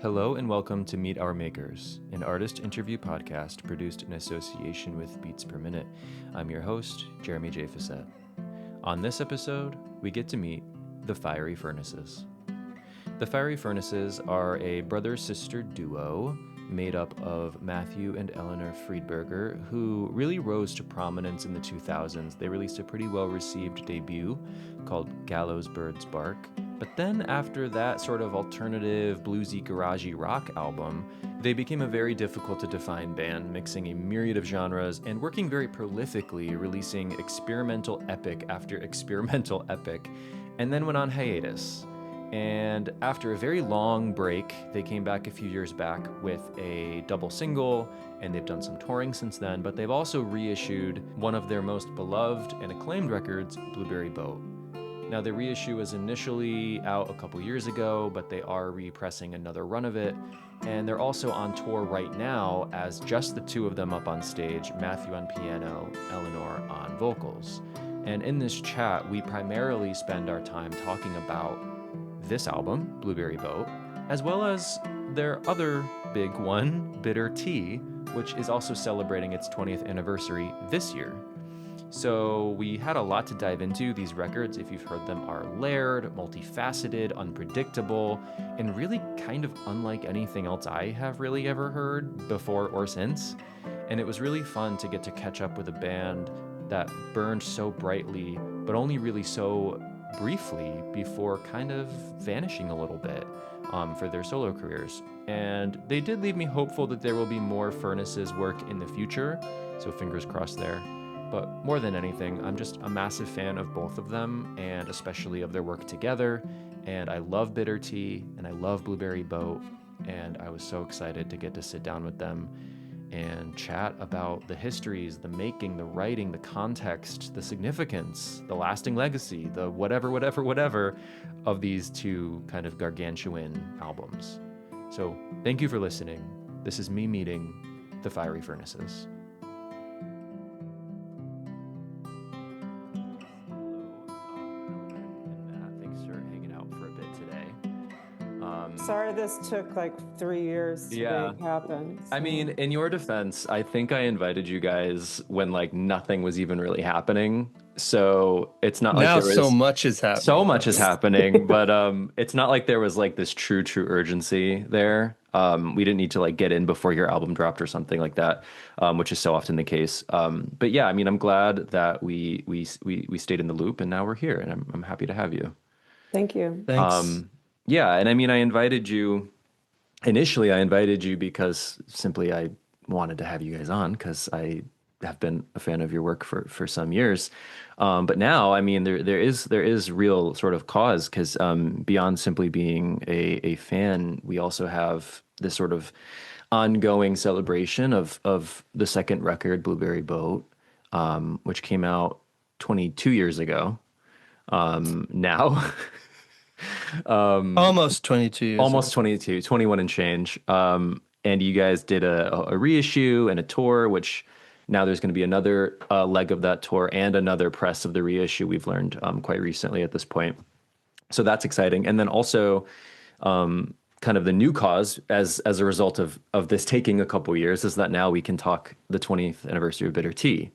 Hello and welcome to Meet Our Makers, an artist interview podcast produced in association with Beats Per Minute. I'm your host, Jeremy J. Facette. On this episode, we get to meet the Fiery Furnaces. The Fiery Furnaces are a brother-sister duo made up of Matthew and Eleanor Friedberger, who really rose to prominence in the 2000s. They released a pretty well-received debut called Gallows Birds Bark. But then after that sort of alternative, bluesy, garagey rock album, they became a very difficult to define band, mixing a myriad of genres and working very prolifically, releasing experimental epic after experimental epic, and then went on hiatus. And after a very long break, they came back a few years back with a double single, and they've done some touring since then, but they've also reissued one of their most beloved and acclaimed records, Blueberry Boat. Now, the reissue was initially out a couple years ago, but they are repressing another run of it, and they're also on tour right now as just the two of them up on stage, Matthew on piano, Eleanor on vocals. And in this chat, we primarily spend our time talking about this album, Blueberry Boat, as well as their other big one, Bitter Tea, which is also celebrating its 20th anniversary this year. So we had a lot to dive into. These records, if you've heard them, are layered, multifaceted, unpredictable, and really kind of unlike anything else I have really ever heard before or since. And it was really fun to get to catch up with a band that burned so brightly, but only really so briefly before kind of vanishing a little bit for their solo careers. And they did leave me hopeful that there will be more Furnaces work in the future, so fingers crossed there. But more than anything, I'm just a massive fan of both of them, and especially of their work together. And I love Bitter Tea, and I love Blueberry Boat, and I was so excited to get to sit down with them and chat about the histories, the making, the writing, the context, the significance, the lasting legacy, the whatever of these two kind of gargantuan albums. So thank you for listening. This is me meeting the Fiery Furnaces. Sorry this took like 3 years to make happen. So. I mean, in your defense, I think I invited you guys when like nothing was even really happening. So it's not like now there was so much is happening. So much is happening, but it's not like there was like this true urgency there. We didn't need to like get in before your album dropped or something like that, which is so often the case. But yeah, I mean, I'm glad that we stayed in the loop, and now we're here, and I'm happy to have you. Thank you. Thanks. Yeah, and I mean, I invited you because simply I wanted to have you guys on because I have been a fan of your work for some years. But now, I mean, there is real sort of cause because beyond simply being a fan, we also have this sort of ongoing celebration of the second record, Blueberry Boat, which came out 22 years ago now. Almost 22 years. Almost 22, 21 and change. And you guys did a reissue and a tour, which now there's going to be another leg of that tour and another press of the reissue we've learned quite recently at this point. So that's exciting. And then also kind of the new cause as a result of this taking a couple years is that now we can talk the 20th anniversary of Bitter Tea,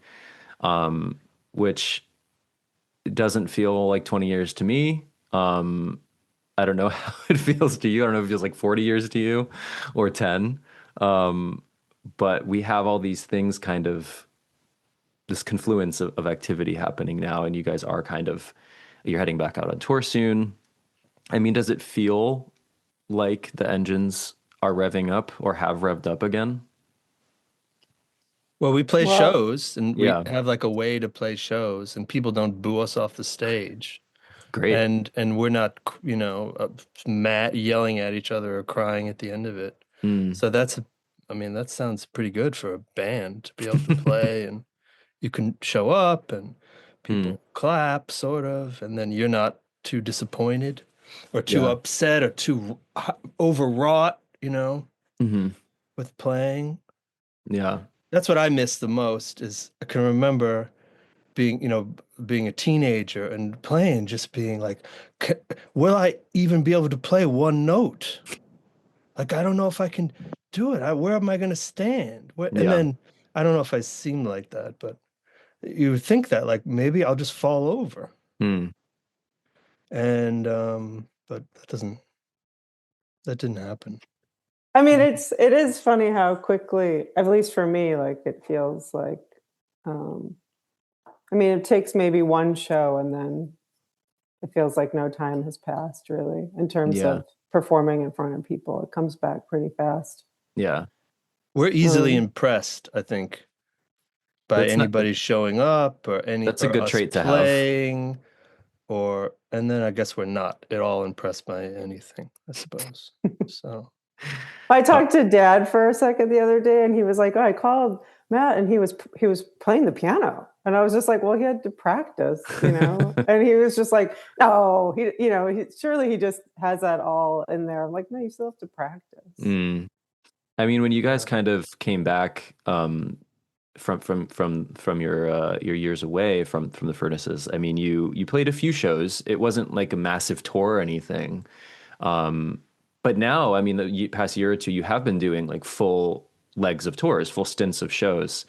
which doesn't feel like 20 years to me. I don't know how it feels to you. I don't know if it feels like 40 years to you or 10. But we have all these things kind of this confluence of activity happening now. And you guys are you're heading back out on tour soon. I mean, does it feel like the engines are revving up or have revved up again? Well, we play shows and we have like a way to play shows and people don't boo us off the stage. Great. And we're not, mad yelling at each other or crying at the end of it. So that sounds pretty good for a band to be able to play and you can show up and people clap sort of, and then you're not too disappointed or too upset or too overwrought, with playing. Yeah. That's what I miss the most is I can remember being a teenager and playing, just being like, will I even be able to play one note? like, I don't know if I can do it. Where am I going to stand? And Yeah. then I don't know if I seem like that, but you would think that like maybe I'll just fall over. Hmm. And but that didn't happen. I mean, it is funny how quickly, at least for me, like it feels like, I mean, it takes maybe one show and then it feels like no time has passed really in terms Yeah. of performing in front of people. It comes back pretty fast. Yeah. We're easily Um, impressed, I think, by That's not, anybody showing up that's a or good us trait to have. playing, and then I guess we're not at all impressed by anything, I suppose. So I Uh, talked to Dad for a second the other day, and he was like, "Oh, I called Matt, and he was playing the piano," and I was just like, "Well, he had to practice, you know." And he was just like, "No, surely he just has that all in there." I'm like, "No, you still have to practice." mm. I mean, when you guys yeah. kind of came back from your years away from the Furnaces, I mean, you played a few shows. It wasn't like a massive tour or anything. Um, but now, I mean, the past year or two, you have been doing like full legs of tours, full stints of shows.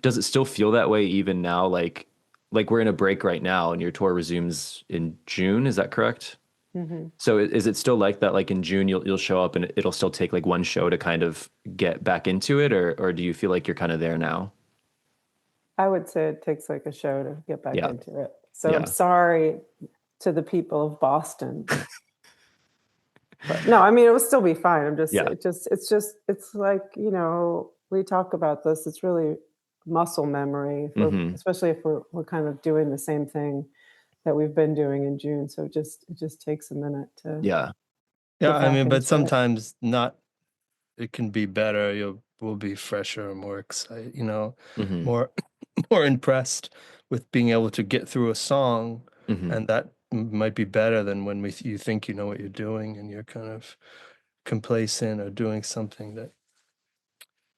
Does it still feel that way even now? Like we're in a break right now, and your tour resumes in June. Is that correct? Hmm. So is it still like that? Like in June, you'll show up and it'll still take like one show to kind of get back into it, or do you feel like you're kind of there now? I would say it takes like a show to get back Yeah, into it. So I'm yeah, sorry to the people of Boston, but no, I mean it will still be fine. yeah. It's like, we talk about this. It's really muscle memory, Hmm. especially if we're kind of doing the same thing that we've been doing in June. So it just takes a minute to Yeah. Yeah, get I back mean, but into it. sometimes not it can be better. We'll be fresher, more excited, Hmm. more more impressed with being able to get through a song, Hmm. and that might be better than when you think you know what you're doing and you're kind of complacent or doing something that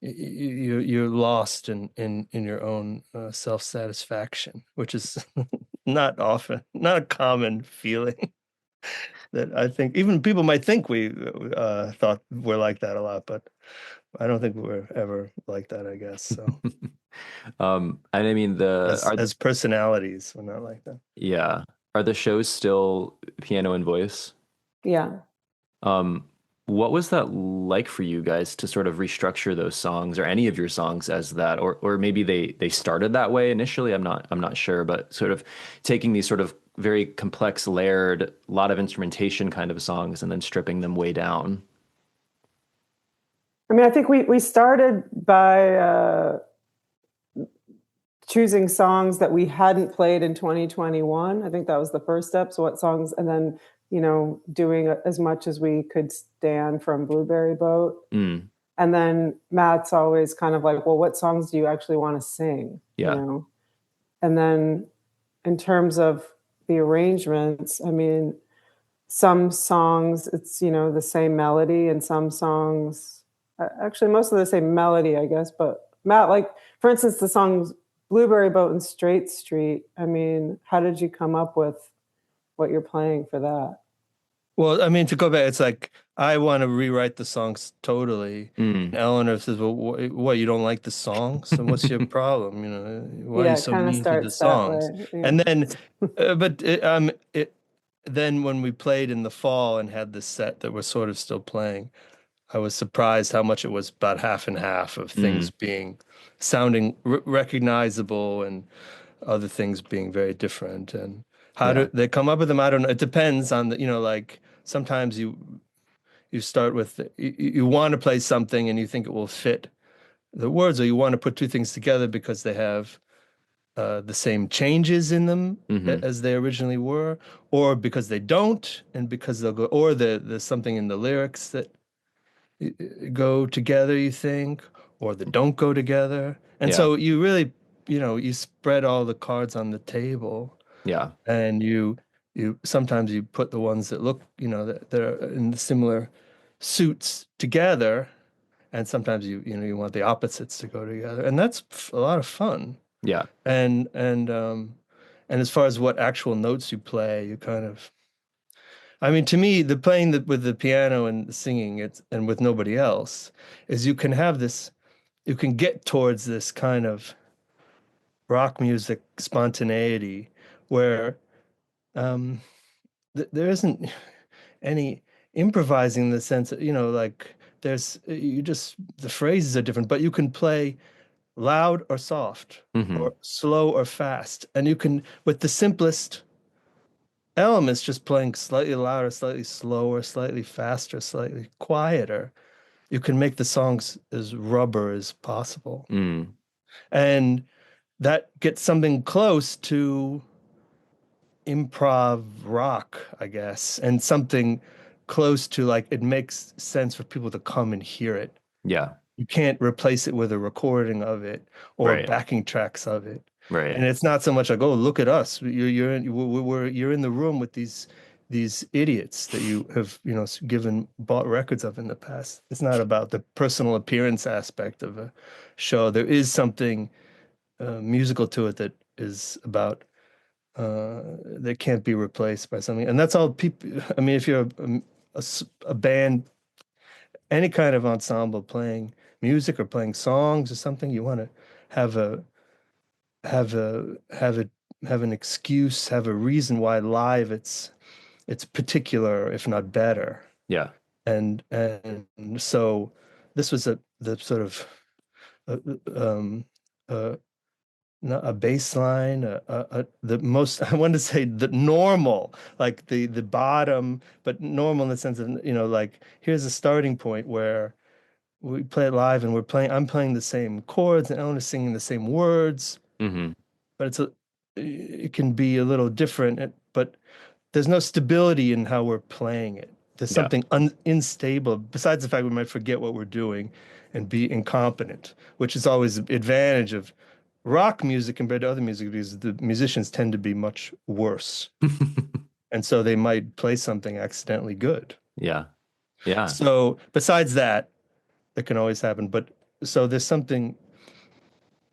you're lost in your own self-satisfaction, which is not a common feeling that I think even people might think we thought we're like that a lot, but I don't think we're ever like that, I guess. So And I mean as personalities, we're not like that. yeah, are the shows still piano and voice? Yeah. Um, what was that like for you guys to sort of restructure those songs or any of your songs as that, or maybe they started that way initially? I'm not sure, but sort of taking these sort of very complex, layered, lot of instrumentation kind of songs and then stripping them way down. I mean, I think we started by choosing songs that we hadn't played in 2021. I think that was the first step. So what songs, and then, doing as much as we could stand from Blueberry Boat. Mm, And then Matt's always kind of like, well, what songs do you actually want to sing? yeah, And then in terms of the arrangements, I mean, some songs it's, the same melody, and some songs, actually most of the same melody, I guess. But Matt, like, for instance, the songs Blueberry Boat and Straight Street, I mean, how did you come up with what you're playing for that? Well, I mean, to go back, it's like I want to rewrite the songs totally. mm. And Eleanor says, "Well, what, you don't like the songs? And what's your problem? Why are you Yeah, it so kind of mean to the starts that songs?" way. And Yeah. then, then when we played in the fall and had this set that we're sort of still playing, I was surprised how much it was about half and half of things Mm, being sounding recognizable and other things being very different. And how yeah, do they come up with them? I don't know. It depends on like sometimes you start with you want to play something and you think it will fit the words, or you want to put two things together because they have the same changes in them hmm, as they originally were, or because they don't, and because they'll go, or there's something in the lyrics that go together, you think, or that don't go together. And yeah, so you really, you spread all the cards on the table, yeah, and you sometimes you put the ones that look, that are in similar suits together, and sometimes you want the opposites to go together, and that's a lot of fun. yeah, And as far as what actual notes you play, you kind of I mean, to me, the playing with the piano and the singing and with nobody else is you can have this, you can get towards this kind of rock music spontaneity where um, there isn't any improvising in the sense that, like the phrases are different, but you can play loud or soft Mm-hmm. or slow or fast. And you can, with the simplest elements, just playing slightly louder, slightly slower, slightly faster, slightly quieter, you can make the songs as rubber as possible. Mm. And that gets something close to improv rock, I guess, and something close to like it makes sense for people to come and hear it. Yeah. You can't replace it with a recording of it or Right. backing tracks of it. Right. And it's not so much like, oh, look at us. You're in the room with these idiots that you have, bought records of in the past. It's not about the personal appearance aspect of a show. There is something musical to it that is about that can't be replaced by something. And that's all people. I mean, if you're a band, any kind of ensemble playing music or playing songs or something, you want to have a have a have a have an excuse, have a reason why live it's particular, if not better. Yeah. And so this was the sort of uh, um uh, not a baseline, the most, I want to say the normal, like the bottom, but normal in the sense of, like here's a starting point where we play it live and I'm playing the same chords and Eleanor's singing the same words, Mm-hmm. but it can be a little different, but there's no stability in how we're playing it. There's Yeah. something unstable, besides the fact we might forget what we're doing and be incompetent, which is always the advantage of rock music compared to other music because the musicians tend to be much worse. And so they might play something accidentally good. Yeah. Yeah. So besides that, that can always happen. But so there's something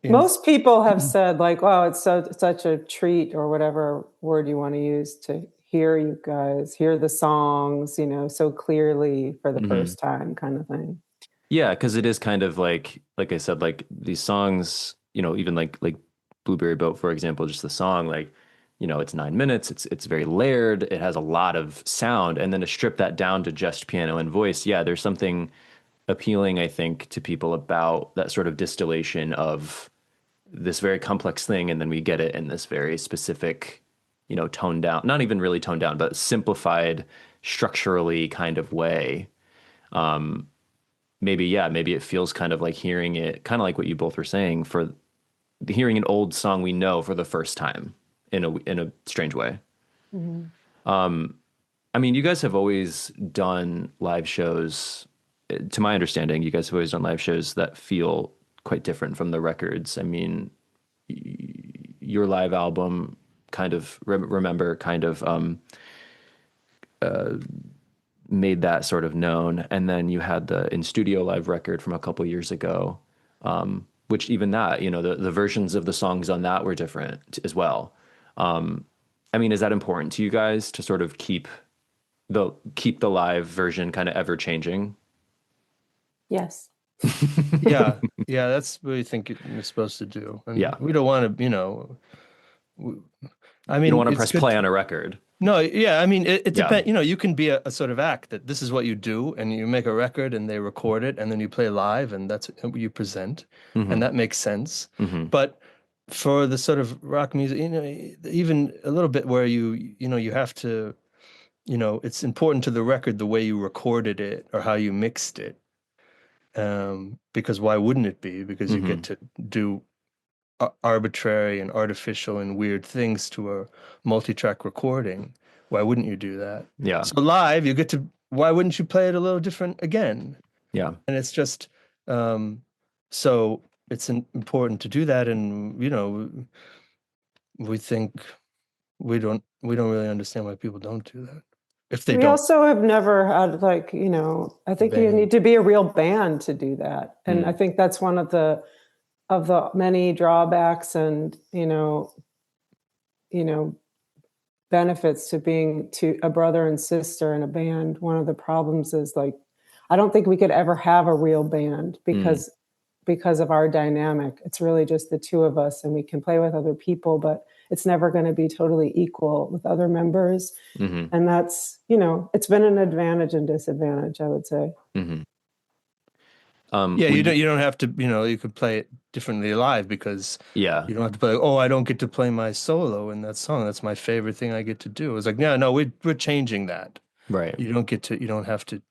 in Most people have said like, "Wow, it's such a treat," or whatever word you want to use, to hear you guys hear the songs, so clearly for the Mm-hmm. first time, kind of thing. Yeah, because it is kind of like I said, like these songs, even like Blueberry Boat, for example, just the song, like, it's 9 minutes, it's very layered, it has a lot of sound, and then to strip that down to just piano and voice, yeah, there's something appealing, I think, to people about that sort of distillation of this very complex thing, and then we get it in this very specific, toned down, not even really toned down, but simplified, structurally kind of way. Maybe it feels kind of like hearing it, kind of like what you both were saying, for hearing an old song we know for the first time in a strange way. Mm-hmm. I mean, you guys have always done live shows. To my understanding, you guys have always done live shows that feel quite different from the records. I mean, your live album, kind of remember, kind of made that sort of known. And then you had the in studio live record from a couple years ago, which even that, the versions of the songs on that were different as well. I mean, is that important to you guys to sort of keep the live version kind of ever changing? Yes. yeah, that's what we think you're supposed to do. And Yeah. we don't want to, I mean, You don't want to it's press good play on a record. No, yeah, I mean, it Yeah. depends. You can be a sort of act that this is what you do, and you make a record, and they record it, and then you play live, and that's what you present, Mm-hmm. and that makes sense. Mm-hmm. But for the sort of rock music, even a little bit where you have to, it's important to the record the way you recorded it or how you mixed it, because why wouldn't it be? Because you get to do arbitrary and artificial and weird things to a multi-track recording. Why wouldn't you do that? Yeah. So live, you get to, why wouldn't you play it a little different again? Yeah. And it's just, so it's important to do that. And, we think we don't really understand why people don't do that. If they We don't. also have never had I think you need to be a real band to do that. And I think that's one of the many drawbacks and, benefits to being to a brother and sister in a band. One of the problems is like, I don't think we could ever have a real band because of our dynamic. It's really just the two of us, and we can play with other people, but it's never going to be totally equal with other members. And that's, it's been an advantage and disadvantage, I would say. You don't have to, you could play it differently live, because you don't have to play, I don't get to play my solo in that song. That's my favorite thing I get to do. It's like, no, we're changing that. Right. You don't have to,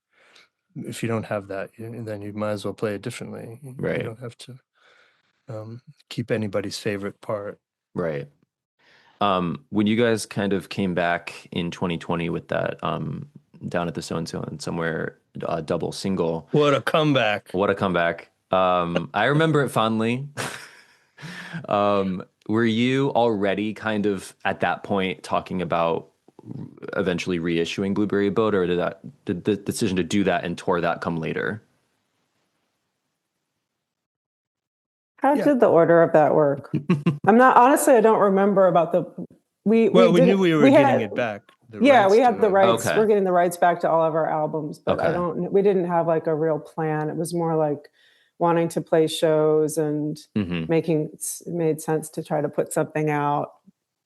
if you don't have that, then you might as well play it differently. Right. You don't have to keep anybody's favorite part. Right. When you guys kind of came back in 2020 with that Down at the So-and-So and Somewhere double single. What a comeback. I remember it fondly. Were you already kind of at that point talking about eventually reissuing Blueberry Boat, or did the decision to do that and tour that come later? How did the order of that work? I don't remember about we knew we were getting it back. We had the rights. Okay. We're getting the rights back to all of our albums, but we didn't have like a real plan. It was more like wanting to play shows and it made sense to try to put something out.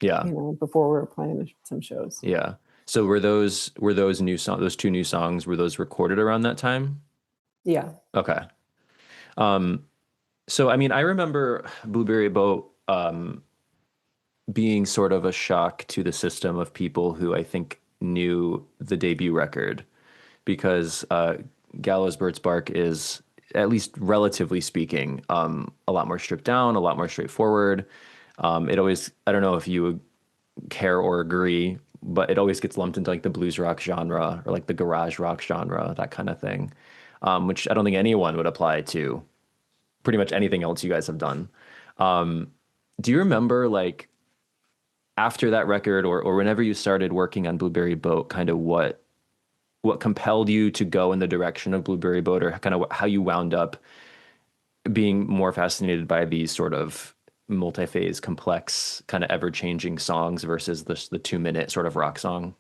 Yeah. Before we were playing some shows. Yeah. So were those new songs, those two new songs, were those recorded around that time? Yeah. Okay. So, I mean, I remember Blueberry Boat being sort of a shock to the system of people who I think knew the debut record, because Gallows Bird's Bark is, at least relatively speaking, a lot more stripped down, a lot more straightforward. It always, I don't know if you would care or agree, but it always gets lumped into like the blues rock genre or like the garage rock genre, that kind of thing, which I don't think anyone would apply to pretty much anything else you guys have done. Do you remember, like, after that record or whenever you started working on Blueberry Boat, kind of what compelled you to go in the direction of Blueberry Boat, or kind of how you wound up being more fascinated by these sort of multi-phase, complex, kind of ever-changing songs versus the 2-minute sort of rock song?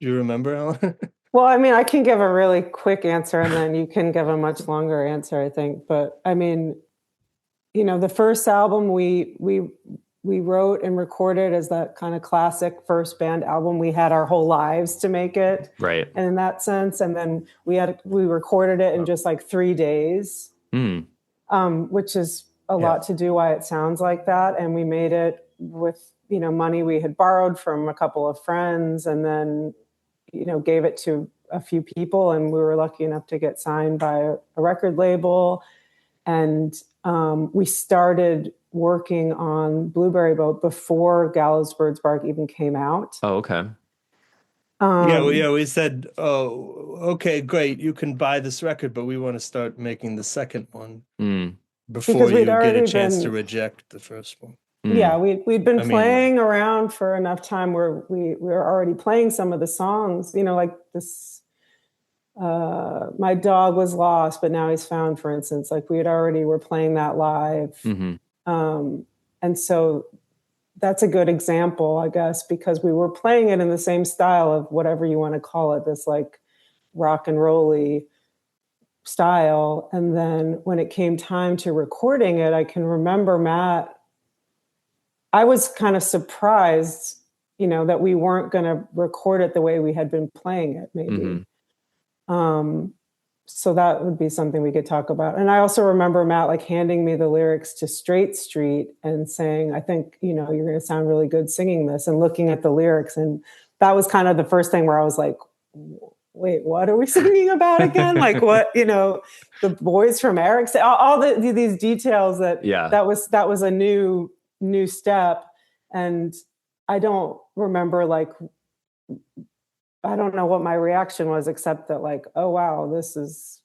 Do you remember, Alan? Well, I mean, I can give a really quick answer and then you can give a much longer answer, I think. But I mean, the first album we wrote and recorded as that kind of classic first band album. We had our whole lives to make it. Right. And in that sense, and then we recorded it in just like 3 days, which is a lot to do why it sounds like that. And we made it with, money we had borrowed from a couple of friends, and then gave it to a few people, and we were lucky enough to get signed by a record label. And we started working on Blueberry Boat before Gallows Bird's Bark even came out. Oh, okay. We said, okay, great, you can buy this record, but we want to start making the second one before you get a chance to reject the first one. Yeah, we'd been playing around for enough time where we were already playing some of the songs, like this, My Dog Was Lost, but Now He's Found, for instance. Like were playing that live. And so that's a good example, I guess, because we were playing it in the same style of whatever you want to call it, this like rock and roll-y style. And then when it came time to recording it, I can remember Matt, I was kind of surprised, that we weren't going to record it the way we had been playing it, maybe. So that would be something we could talk about. And I also remember Matt like handing me the lyrics to Straight Street and saying, I think, you're going to sound really good singing this, and looking at the lyrics. And that was kind of the first thing where I was like, wait, what are we singing about again? Like what, the boys from Eric, all these details that was a new step. And I don't remember I don't know what my reaction was, except that like, oh wow, this is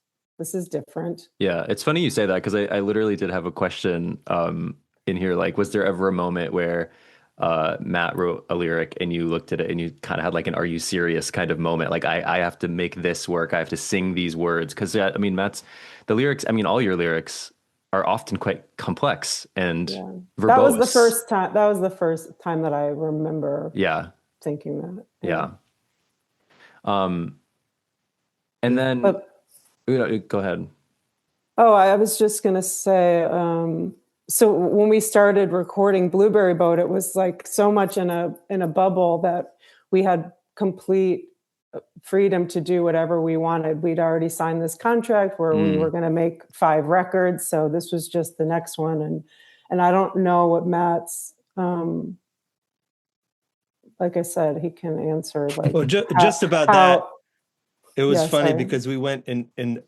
different. Yeah, it's funny you say that, because I literally did have a question in here. Like, was there ever a moment where Matt wrote a lyric and you looked at it and you kind of had like an "Are you serious?" kind of moment? Like, I have to make this work. I have to sing these words, because Matt's the lyrics. I mean, all your lyrics are often quite complex and Yeah. verbose. That was the first time. That was the first time that I remember. Yeah. Thinking that. Yeah. And then, go ahead. Oh, I was just going to say, so when we started recording Blueberry Boat, it was like so much in a bubble that we had complete freedom to do whatever we wanted. We'd already signed this contract where we were going to make 5 records, so this was just the next one. And I don't know what Matt's, like I said, he can answer. Like, well, just about that. It was funny because we went and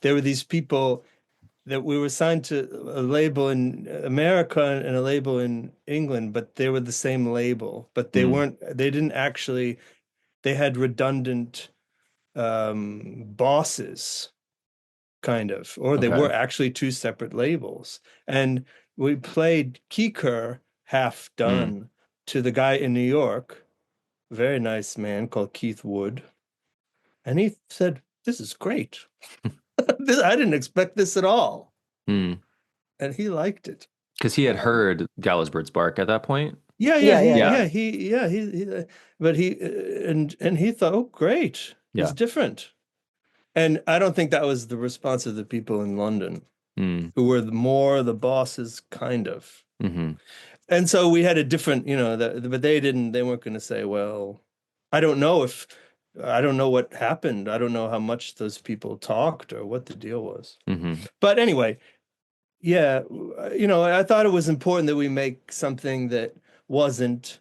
there were these people that we were signed to a label in America and a label in England, but they were the same label, but they didn't actually, they had redundant bosses, kind of, or they were actually 2 separate labels. And we played Kicker Half Done to the guy in New York, very nice man called Keith Wood. And he said, "This is great. I didn't expect this at all." And he liked it. Because he had heard Gallows Bird's Bark at that point. But he thought, "Oh, great. It's different." And I don't think that was the response of the people in London, who were more the bosses, kind of. And so we had a different, but they weren't going to say, well, I don't know what happened. I don't know how much those people talked or what the deal was. But anyway, yeah, I thought it was important that we make something that wasn't,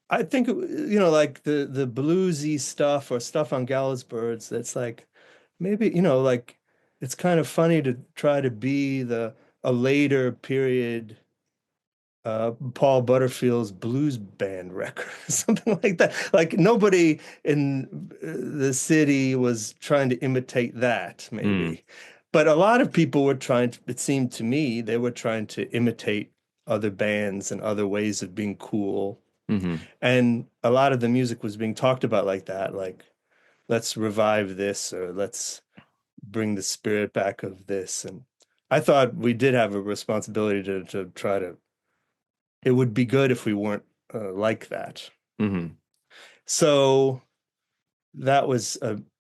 I think, like the bluesy stuff or stuff on Gallows Birds that's like, maybe, like, it's kind of funny to try to be a later period Paul Butterfield's blues band record, something like that. Like, nobody in the city was trying to imitate that, maybe. But a lot of people were it seemed to me, they were trying to imitate other bands and other ways of being cool. And a lot of the music was being talked about like that, like, let's revive this, or let's bring the spirit back of this. And I thought we did have a responsibility to try to, it would be good if we weren't like that. So that was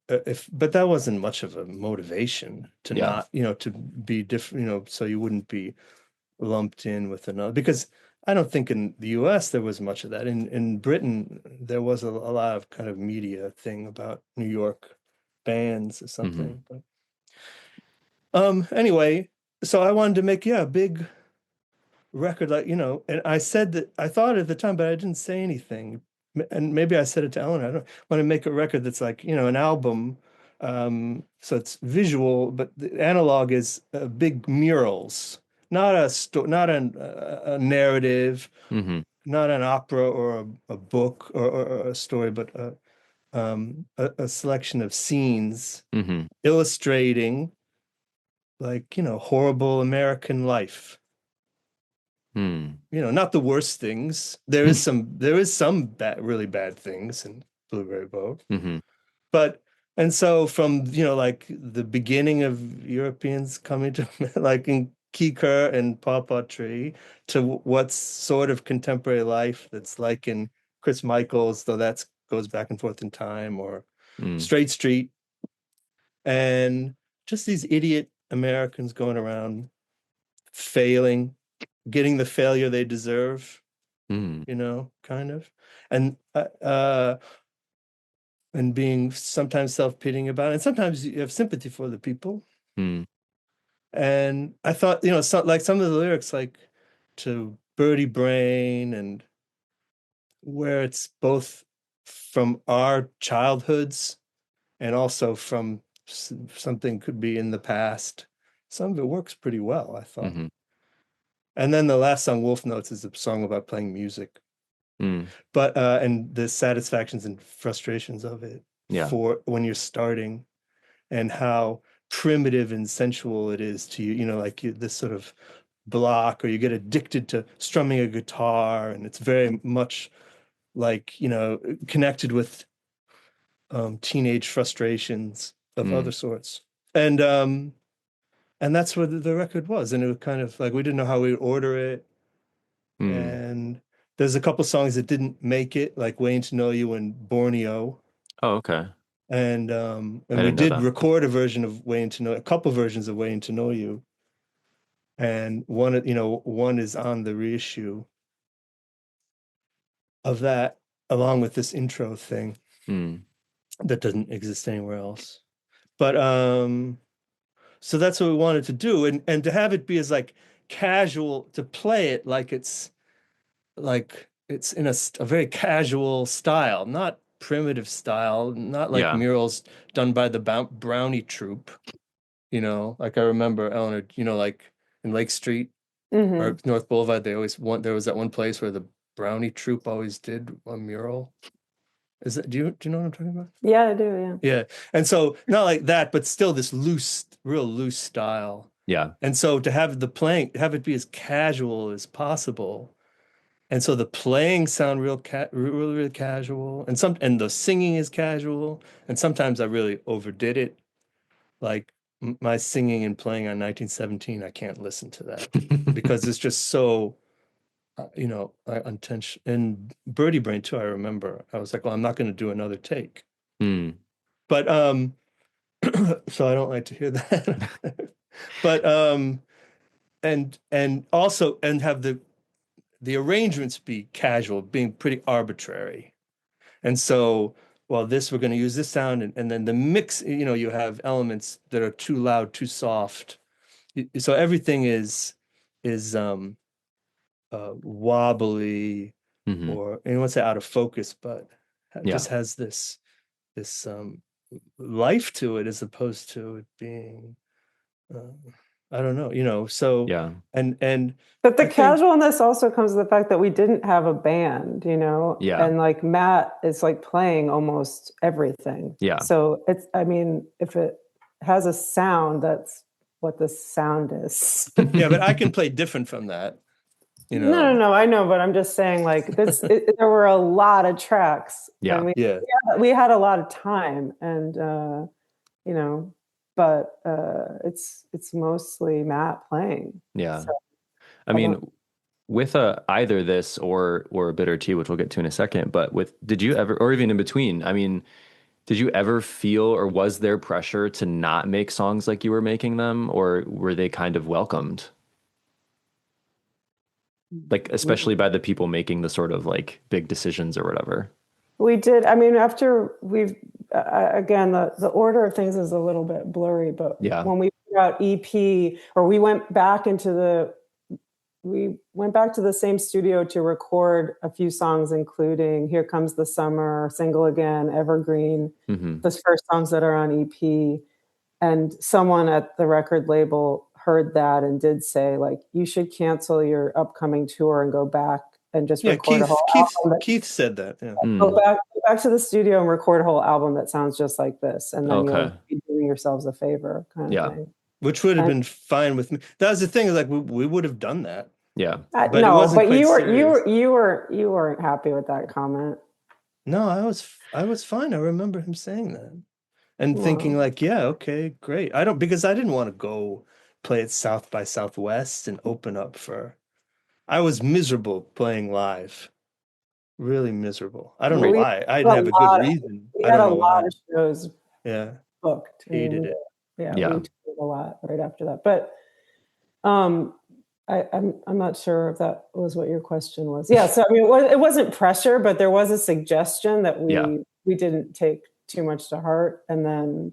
but that wasn't much of a motivation to not, to be different, so you wouldn't be lumped in with another. Because I don't think in the US there was much of that. In Britain, there was a lot of kind of media thing about New York bands or something. But anyway, so I wanted to make a big record, like, and I said that I thought at the time, but I didn't say anything. And maybe I said it to Eleanor, I don't want to make a record that's like, an album. So it's visual, but the analog is big murals, not a narrative, not an opera or a book or a story, but a selection of scenes illustrating, like, horrible American life. Not the worst things. There is some really bad things in Blueberry Boat. But, and so from, like the beginning of Europeans coming to, like in Kicker and Pawpaw Tree, to what's sort of contemporary life that's like in Chris Michaels, though that goes back and forth in time, or Straight Street, and just these idiot Americans going around failing, getting the failure they deserve, kind of, and being sometimes self-pitying about it, and sometimes you have sympathy for the people. And I thought, like some of the lyrics, like to Birdie Brain, and where it's both from our childhoods and also from something could be in the past. Some of it works pretty well, I thought. And then the last song, Wolf Notes, is a song about playing music. But and the satisfactions and frustrations of it for when you're starting, and how primitive and sensual it is to you, like this sort of block, or you get addicted to strumming a guitar, and it's very much like, connected with teenage frustrations of other sorts. And and that's what the record was. And it was kind of like we didn't know how we'd order it. Mm. And there's a couple songs that didn't make it, like Waiting to Know You and Borneo. Oh, okay. And I we didn't know did that. record a version of Waiting to Know, a couple versions of Waiting to Know You. And one is on the reissue of that, along with this intro thing that doesn't exist anywhere else. But so that's what we wanted to do, and to have it be as like casual, to play it like it's in a very casual style, not primitive style, not like Yeah. murals done by the Brownie troupe. Like I remember Eleanor, like in Lake Street or North Boulevard, there was that one place where the Brownie troupe always did a mural. Do you know what I'm talking about? Yeah, I do. Yeah. And so not like that, but still this real loose style. Yeah. And so to have it be as casual as possible. And so the playing sound really casual, and the singing is casual. And sometimes I really overdid it. Like my singing and playing on 1917, I can't listen to that because it's just so, unintentional. And Birdie Brain too, I remember. I was like, well, I'm not going to do another take. But so I don't like to hear that. But and also have the arrangements be casual, being pretty arbitrary. And so, well, we're going to use this sound, and then the mix, you have elements that are too loud, too soft. So everything is wobbly, or I won't say out of focus, but just has this life to it, as opposed to it being I don't know, so yeah. And but the casualness also comes with the fact that we didn't have a band, Yeah. and like Matt is like playing almost everything. Yeah. So if it has a sound, that's what the sound is. Yeah, but I can play different from that. No, I know, but I'm just saying, like, there were a lot of tracks. Yeah. And we had a lot of time, and but it's mostly Matt playing. Yeah. So, I mean, with either this or a bitter tea, which we'll get to in a second, but did you ever, or even in between, I mean, did you ever feel, or was there pressure to not make songs like you were making them, or were they kind of welcomed? Like, especially by the people making the sort of like big decisions or whatever. We did. I mean, after again, the order of things is a little bit blurry, but when we put out EP, or we went back to the same studio to record a few songs, including Here Comes the Summer, Single Again, Evergreen, those first songs that are on EP. And someone at the record label heard that and did say, like, you should cancel your upcoming tour and go back and just record a whole album. Keith said that. Yeah. Go back to the studio and record a whole album that sounds just like this, and then you'll be doing yourselves a favor, kind of thing. Which would have been fine with me. That was the thing, is like we would have done that. Yeah. But it wasn't you serious. weren't happy with that comment. No, I was fine. I remember him saying that and thinking like, yeah, okay, great. Because I didn't want to go play at South by Southwest and open up for. I was miserable playing live. Really miserable. I don't know why. I didn't have a good reason. We had a lot of shows booked. Hated it. Yeah, we toured a lot right after that. But I'm not sure if that was what your question was. Yeah, so I mean, it wasn't pressure, but there was a suggestion that we didn't take too much to heart. And then,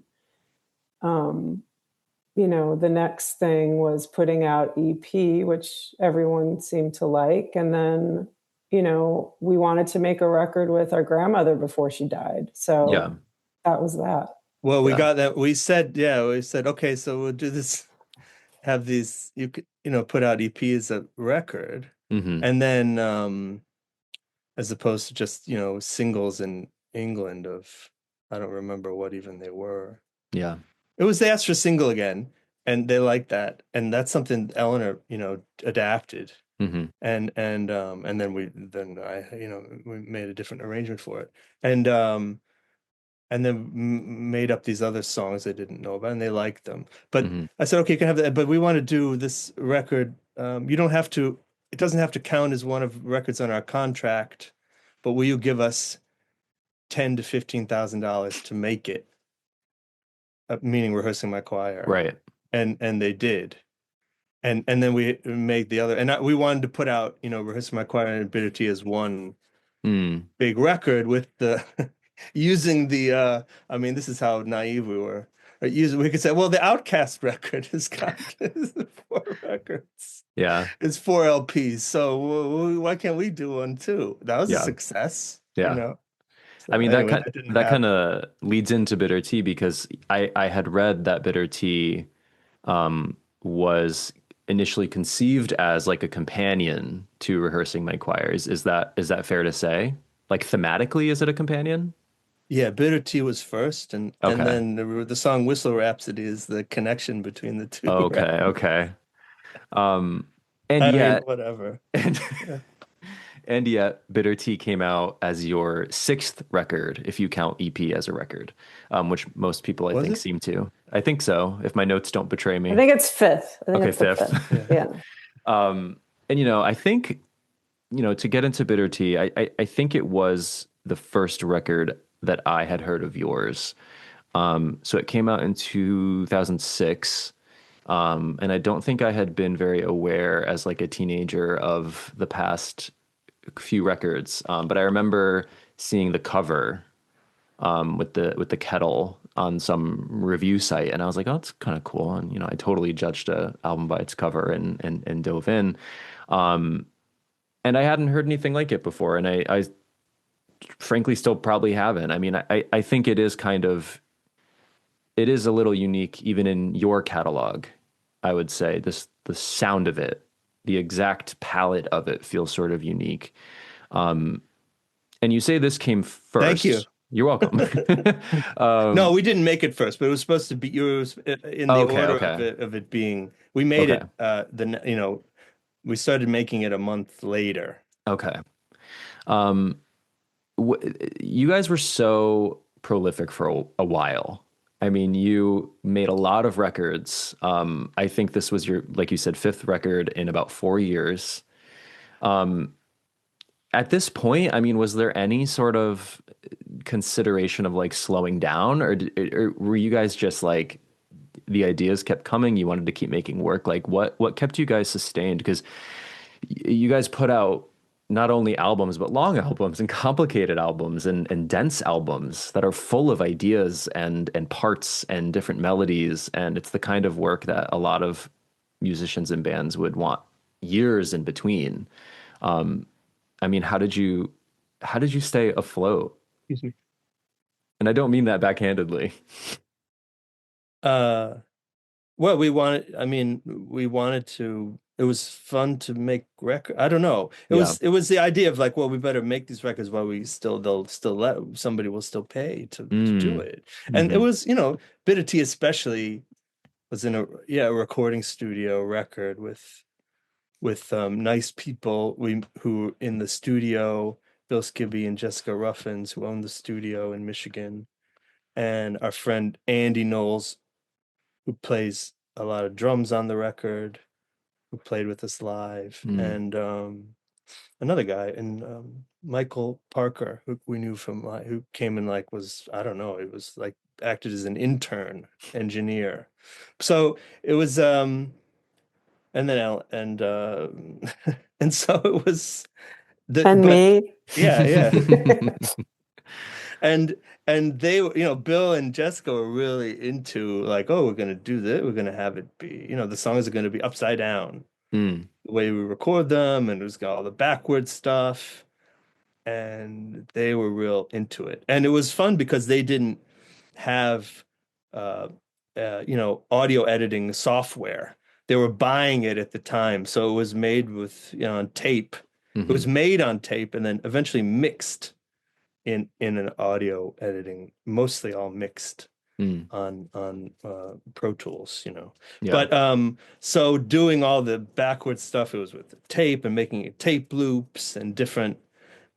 the next thing was putting out EP, which everyone seemed to like. And then, we wanted to make a record with our grandmother before she died. So that was that. Well, we got that. We said, okay, so we'll do this, have these, you could, put out EP as a record. And then, as opposed to just, singles in England of, I don't remember what even they were. Yeah. They asked for Single Again, and they liked that. And that's something Eleanor, adapted. And then we made a different arrangement for it. And and then made up these other songs they didn't know about, and they liked them. But Mm-hmm. I said, okay, you can have that, but we want to do this record. You don't have to, it doesn't have to count as one of records on our contract, but will you give us $10,000 to $15,000 to make it? Meaning rehearsing my choir. Right. And they did. And then we made the other, and we wanted to put out, rehearsing my choir and Bitter Tea as one big record with the using the this is how naive we were. We could say, well, the Outcast record has got 4 records. Yeah. It's 4 LPs. So why can't we do one too? That was a success. Yeah. So I mean, anyway, that kind of leads into Bitter Tea, because I had read that Bitter Tea was initially conceived as like a companion to Rehearsing My Choirs. Is that fair to say? Like thematically, is it a companion? Yeah, Bitter Tea was first, and Okay. then the song Whistle Rhapsody is the connection between the two. Okay, records. okay. And I mean, yet, whatever. and yet, Bitter Tea came out as your 6th record, if you count EP as a record, which most people, I think, seem to. I think so, if my notes don't betray me. I think it's 5th. I think Okay, it's the 5th. Yeah. And, I think, to get into Bitter Tea, I think it was the first record that I had heard of yours. So it came out in 2006. And I don't think I had been very aware as like a teenager of the past few records. But I remember seeing the cover with the kettle on some review site, and I was like, oh, it's kind of cool. And I totally judged a album by its cover and dove in. And I hadn't heard anything like it before, and I frankly still probably haven't. I mean, I think it is a little unique even in your catalog. I would say the sound of it, the exact palette of it feels sort of unique. And you say this came first. Thank you. You're welcome. No, we didn't make it first, but it was supposed to be yours in the order of it being. We made it. We started making it a month later. Okay. You guys were so prolific for a while. I mean, you made a lot of records. I think this was your, like you said, 5th record in about 4 years. At this point, I mean, was there any sort of consideration of like slowing down, or were you guys just like, the ideas kept coming, you wanted to keep making work? Like what kept you guys sustained? Because you guys put out not only albums, but long albums and complicated albums and dense albums that are full of ideas and parts and different melodies. And it's the kind of work that a lot of musicians and bands would want years in between. I mean, how did you stay afloat? Excuse me. And I don't mean that backhandedly. Well, we wanted to, it was fun to make record. I don't know. It was the idea of like, well, we better make these records while they'll still somebody will still pay to do it. And it was, Bitter Tea especially was in a recording studio record with nice people who in the studio, Bill Skibby and Jessica Ruffins, who owned the studio in Michigan, and our friend Andy Knowles, who plays a lot of drums on the record, who played with us live, and another guy, and Michael Parker, who we knew from who came in like was, I don't know, it was like acted as an intern engineer. So it was and then and so it was me. Yeah. And they were, Bill and Jessica were really into like, oh, we're gonna do this, we're gonna have it be, the songs are gonna be upside down, the way we record them, and it was got all the backward stuff, and they were real into it. And it was fun because they didn't have audio editing software. They were buying it at the time, so it was made with on tape. It was made on tape and then eventually mixed in an audio editing, mostly all mixed on Pro Tools, But so doing all the backward stuff, it was with the tape and making it tape loops and different,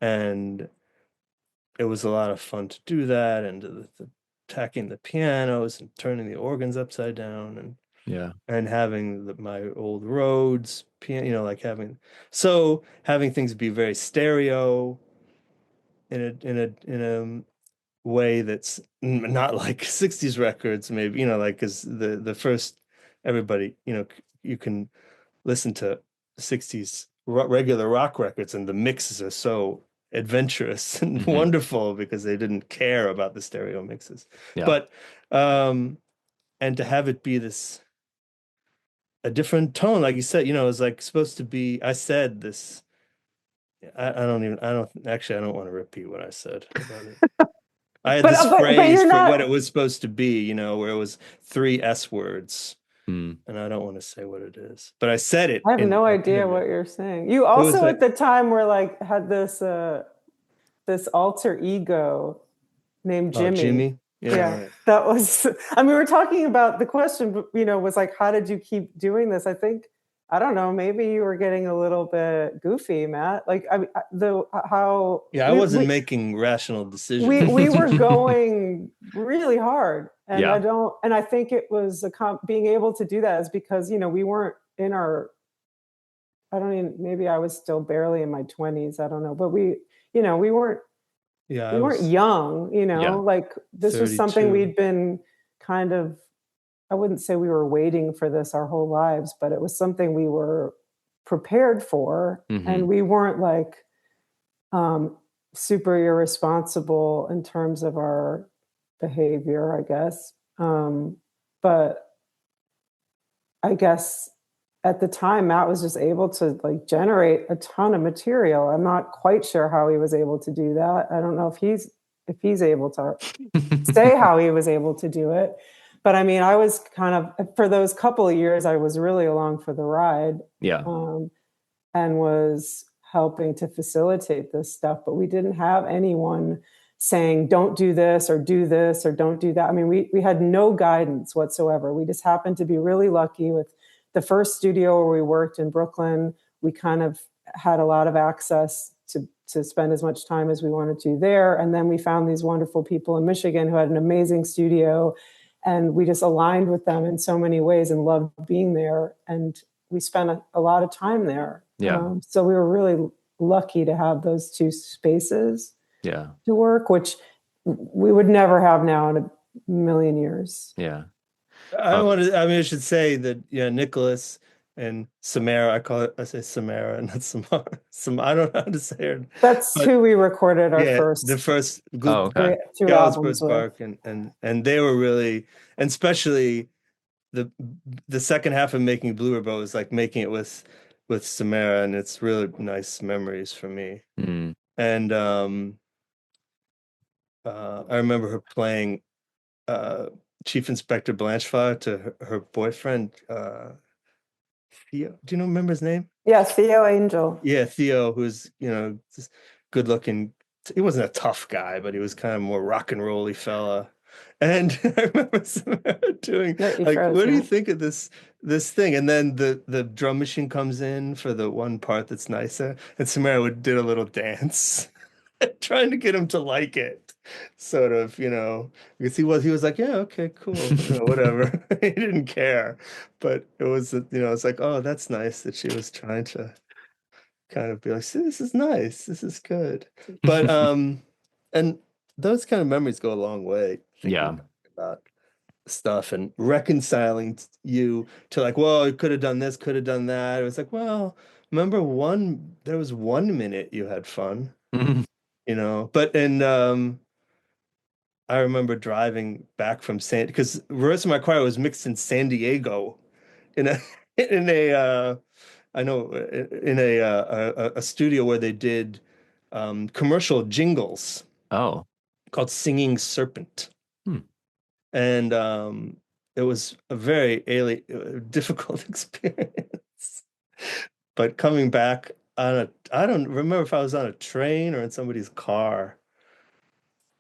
and it was a lot of fun to do that, and the tacking the pianos and turning the organs upside down, and having my old Rhodes piano, like having things be very stereo in a way that's not like 60s records, maybe, like, because the first, everybody, you can listen to 60s regular rock records and the mixes are so adventurous and wonderful because they didn't care about the stereo mixes. But and to have it be a different tone, like you said, it's like supposed to be. I said this. I don't want to repeat what I said about it. I had this phrase for what it was supposed to be, where it was 3 S words. And I don't want to say what it is, but I said it. I have no idea what you're saying. You also at the time were like had this alter ego named Jimmy. Jimmy. Yeah, right. That was. I mean, we were talking about the question. Was like, how did you keep doing this? I think, I don't know. Maybe you were getting a little bit goofy, Matt. Like, I mean, I wasn't making rational decisions. We were going really hard, and I think it was being able to do that is because we weren't in our. Maybe I was still barely in my 20s. I don't know, but we weren't. Yeah, we weren't young, like this 32. Was something we'd been kind of, I wouldn't say we were waiting for this our whole lives, but it was something we were prepared for. And we weren't like super irresponsible in terms of our behavior, I guess. But I guess at the time, Matt was just able to like generate a ton of material. I'm not quite sure how he was able to do that. I don't know if he's able to say how he was able to do it. But I mean, I was kind of, for those couple of years, I was really along for the ride. Yeah. And was helping to facilitate this stuff. But we didn't have anyone saying, don't do this or don't do that. I mean, we had no guidance whatsoever. We just happened to be really lucky with the first studio where we worked in Brooklyn. We kind of had a lot of access to spend as much time as we wanted to there. And then we found these wonderful people in Michigan who had an amazing studio. And we just aligned with them in so many ways and loved being there. And we spent a lot of time there. Yeah. So we were really lucky to have those 2 spaces to work, which we would never have now in a million years. Yeah. I should say that Nicholas and Samara, I say Samara, not Samara. I don't know how to say her. That's who we recorded the first group. Gals Burst Park, and they were really, and especially the second half of making Blue Bow was like making it with Samara, and it's really nice memories for me. And I remember her playing Chief Inspector Blanchefleur to her boyfriend, Theo. Do you remember his name? Yeah, Theo Angel. Yeah, Theo, who's this good looking. He wasn't a tough guy, but he was kind of more rock and rolly fella. And I remember Samara doing like, what do you think of this thing? And then the drum machine comes in for the one part that's nicer, and Samara did a little dance, trying to get him to like it. Sort of, because he was like, yeah, okay, cool, whatever. He didn't care, but it was, it's like, oh, that's nice that she was trying to kind of be like, see, this is nice, this is good. But and those kind of memories go a long way. About stuff and reconciling you to like, well, you could have done this, could have done that. It was like, well, remember there was 1 minute you had fun, but I remember driving back from because the rest of my choir was mixed in San Diego, in a studio where they did commercial jingles. Oh, called Singing Serpent, and it was a very difficult experience. But coming back I don't remember if I was on a train or in somebody's car.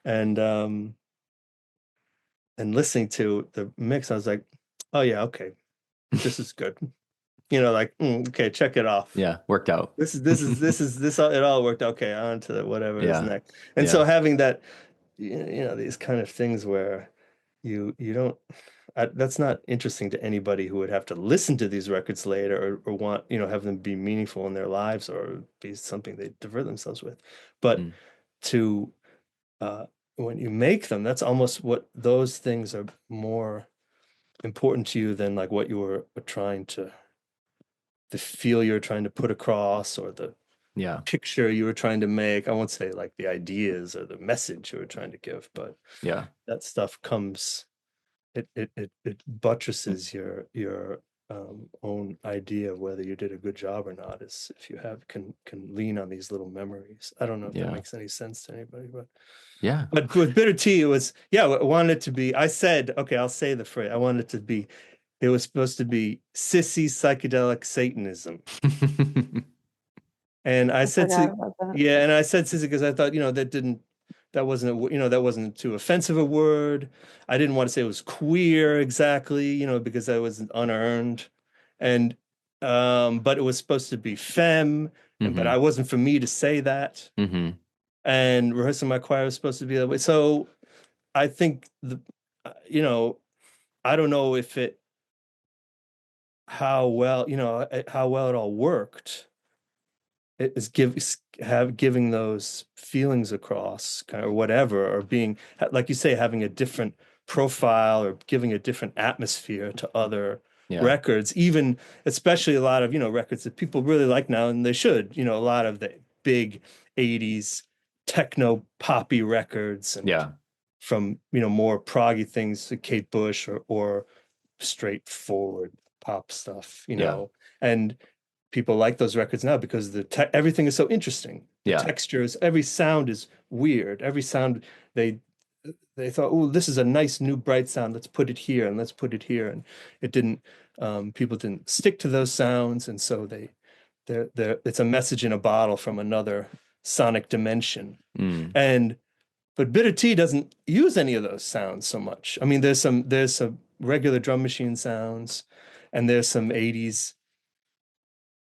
And listening to the mix, I was like, oh yeah, okay, this is good. like, okay, check it off. Yeah, worked out. It all worked. Okay, on to whatever is next. And so having that, these kind of things where you don't, that's not interesting to anybody who would have to listen to these records later or want, have them be meaningful in their lives or be something they divert themselves with. But to, when you make them, that's almost what those things are more important to you than like what you were trying to, the feel you're trying to put across or the picture you were trying to make. I won't say like the ideas or the message you were trying to give, but that stuff comes, it buttresses your own idea of whether you did a good job or not, is if you can lean on these little memories. I don't know if that makes any sense to anybody, but but with Bitter Tea, it was I wanted it to be, I said, okay, I'll say the phrase, I wanted it to be, it was supposed to be sissy psychedelic Satanism. And I said, and I said sissy because I thought, that wasn't too offensive a word. I didn't want to say it was queer exactly, because that was unearned. And, but it was supposed to be femme, but I wasn't for me to say that. And rehearsing my choir was supposed to be that way. So I think I don't know if how well it all worked. It is giving those feelings across, kind of, or whatever, or being, like you say, having a different profile or giving a different atmosphere to other records, even especially a lot of records that people really like now, and they should, a lot of the big 80s techno poppy records, and from more proggy things to Kate Bush or straightforward pop stuff, and people like those records now because everything is so interesting. The textures, every sound is weird. Every sound they thought, oh, this is a nice new bright sound. Let's put it here and let's put it here. And it didn't. People didn't stick to those sounds, and so it's a message in a bottle from another sonic dimension. But Bitter Tea doesn't use any of those sounds so much. I mean, there's some regular drum machine sounds, and there's some 80s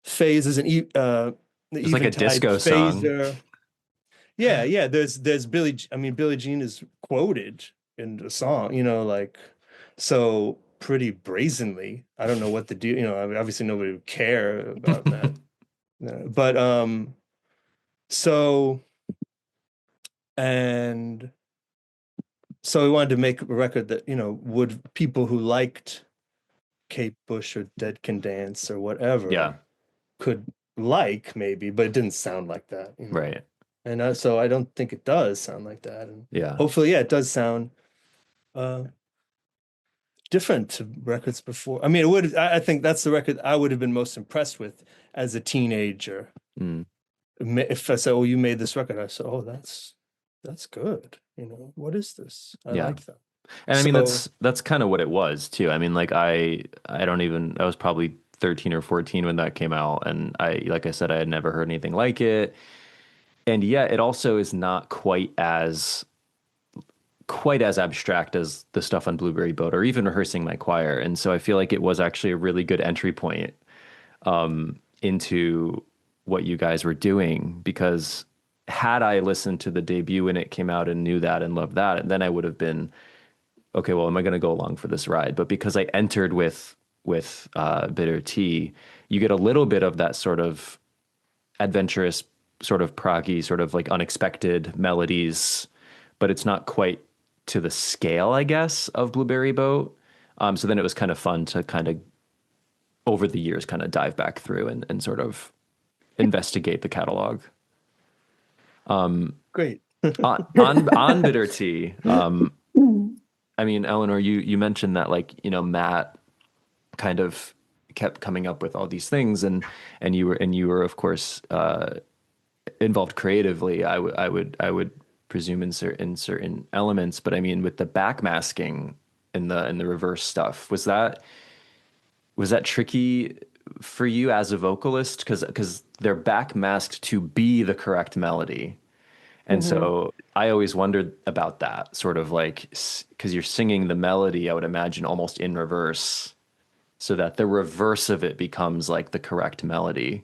phases and it's like a disco phaser. Song. Yeah. There's Billie Jean is quoted in the song, like, so pretty brazenly. I don't know what the deal, obviously nobody would care about that. But so we wanted to make a record that, would people who liked Kate Bush or Dead Can Dance or whatever could like, maybe, but it didn't sound like that, right? And so I don't think it does sound like that. And hopefully it does sound different to records before. I mean, it would. I think that's the record I would have been most impressed with as a teenager. If I said, "Oh, you made this record," I said, "Oh, that's good." What is this? I like that. And I mean, that's kind of what it was too. I mean, like I was probably 13 or 14 when that came out, and like I said, I had never heard anything like it. And yet it also is not quite as abstract as the stuff on Blueberry Boat or even rehearsing my choir. And so I feel like it was actually a really good entry point into what you guys were doing, because had I listened to the debut when it came out and knew that and loved that, then I would have been, okay, well, am I going to go along for this ride? But because I entered with Bitter Tea, you get a little bit of that sort of adventurous, sort of proggy, sort of like unexpected melodies, but it's not quite to the scale, I guess, of Blueberry Boat. So then it was kind of fun to kind of, over the years, kind of dive back through and sort of investigate the catalog. Great. on Bitter Tea, I mean, Eleanor, you mentioned that, like, Matt kind of kept coming up with all these things, and you were of course involved creatively. I would presume in certain elements, but I mean, with the backmasking and the reverse stuff, was that tricky for you as a vocalist? Because they're backmasked to be the correct melody. And so I always wondered about that, sort of like, because you're singing the melody, I would imagine, almost in reverse. so that the reverse of it becomes like the correct melody.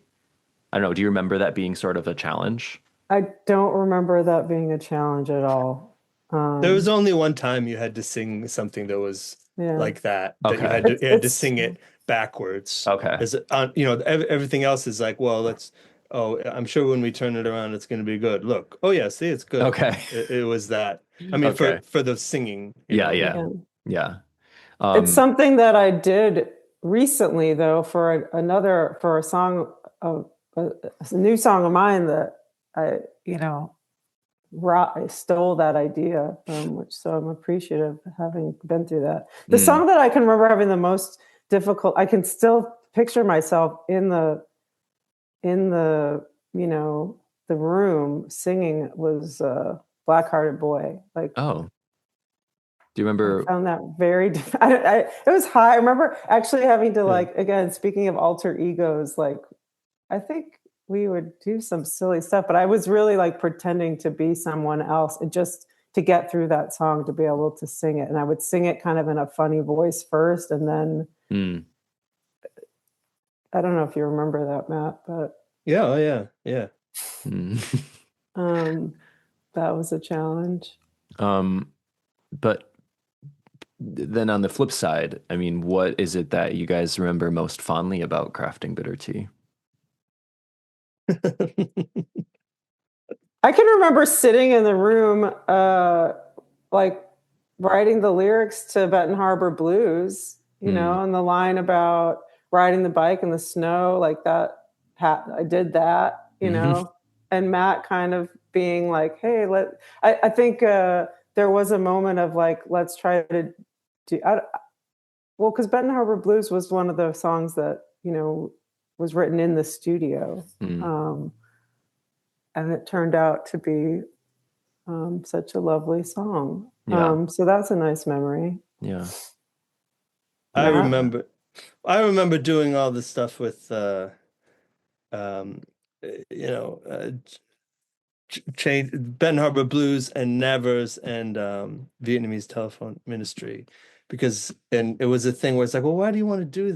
I don't know. Do you remember that being sort of a challenge? I don't remember that being a challenge at all. There was only one time you had to sing something that was Yeah. like that you Okay. had to sing it backwards. Okay. As everything else is like, well, I'm sure when we turn it around, it's going to be good. Look, oh yeah, see, it's good. Okay. It was that. I mean, Okay. for the singing, Yeah. It's something that I did recently, though, for a song, a new song of mine that I stole that idea from, so I'm appreciative of having been through that. The song that I can remember having the most difficult, I can still picture myself in the the room singing, was Black-Hearted Boy. Like, oh, do you remember? I found that very it was high. I remember actually having to, like, again, speaking of alter egos, like, I think we would do some silly stuff, but I was really like pretending to be someone else, and just to get through that song, to be able to sing it. And I would sing it kind of in a funny voice first, and then I don't know if you remember that, Matt, but yeah. That was a challenge. But then on the flip side, I mean, what is it that you guys remember most fondly about crafting Bitter Tea? I can remember sitting in the room, like writing the lyrics to Benton Harbor Blues, and the line about riding the bike in the snow, like that. I did that, and Matt kind of being like, "Hey, I think there was a moment of like, let's try to do." Well, because Benton Harbor Blues was one of the songs that was written in the studio. And it turned out to be such a lovely song. Yeah. So that's a nice memory. Yeah. I remember doing all this stuff with Benton Harbor Blues and Nevers and Vietnamese Telephone Ministry, and it was a thing where it's like, well, why do you want to do,